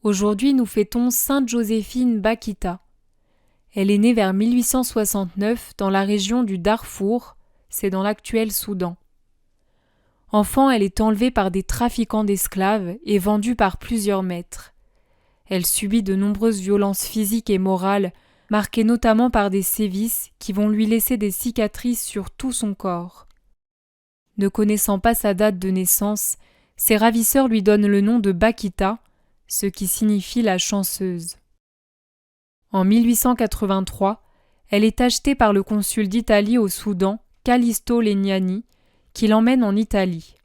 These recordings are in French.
Aujourd'hui, nous fêtons Sainte Joséphine Bakhita. Elle est née vers 1869 dans la région du Darfour, c'est dans l'actuel Soudan. Enfant, elle est enlevée par des trafiquants d'esclaves et vendue par plusieurs maîtres. Elle subit de nombreuses violences physiques et morales, marquées notamment par des sévices qui vont lui laisser des cicatrices sur tout son corps. Ne connaissant pas sa date de naissance, ses ravisseurs lui donnent le nom de Bakhita, ce qui signifie la chanceuse. En 1883, elle est achetée par le consul d'Italie au Soudan, Callisto Legnani, qui l'emmène en Italie.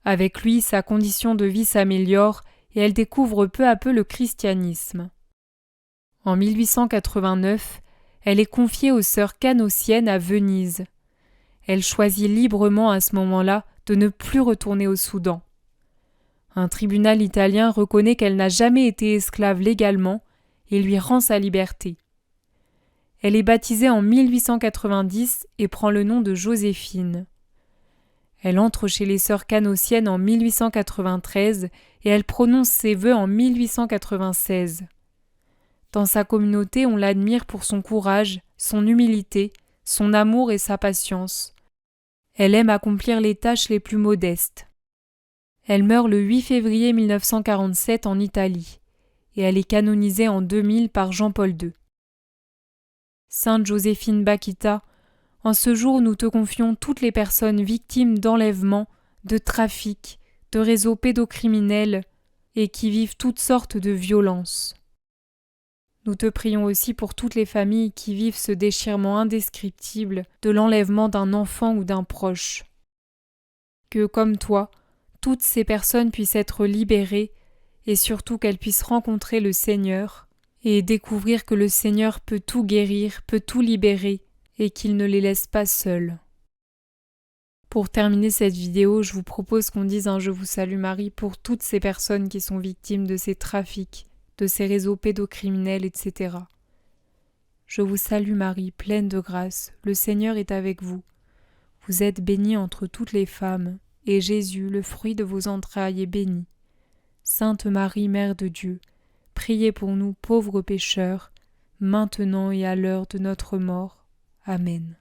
Avec lui, sa condition de vie s'améliore et elle découvre peu à peu le christianisme. En 1889, elle est confiée aux sœurs canossiennes à Venise. Elle choisit librement à ce moment-là de ne plus retourner au Soudan. Un tribunal italien reconnaît qu'elle n'a jamais été esclave légalement et lui rend sa liberté. Elle est baptisée en 1890 et prend le nom de Joséphine. Elle entre chez les sœurs canossiennes en 1893 et elle prononce ses vœux en 1896. Dans sa communauté, on l'admire pour son courage, son humilité, son amour et sa patience. Elle aime accomplir les tâches les plus modestes. Elle meurt le 8 février 1947 en Italie et elle est canonisée en 2000 par Jean-Paul II. Sainte Joséphine Bakhita, en ce jour nous te confions toutes les personnes victimes d'enlèvements, de trafics, de réseaux pédocriminels et qui vivent toutes sortes de violences. Nous te prions aussi pour toutes les familles qui vivent ce déchirement indescriptible de l'enlèvement d'un enfant ou d'un proche. Que, comme toi, toutes ces personnes puissent être libérées et surtout qu'elles puissent rencontrer le Seigneur et découvrir que le Seigneur peut tout guérir, peut tout libérer et qu'il ne les laisse pas seuls. Pour terminer cette vidéo, je vous propose qu'on dise un Je vous salue Marie pour toutes ces personnes qui sont victimes de ces trafics, de ces réseaux pédocriminels, etc. Je vous salue Marie, pleine de grâce, le Seigneur est avec vous. Vous êtes bénie entre toutes les femmes, et Jésus, le fruit de vos entrailles, est béni. Sainte Marie, Mère de Dieu, priez pour nous pauvres pécheurs, maintenant et à l'heure de notre mort. Amen.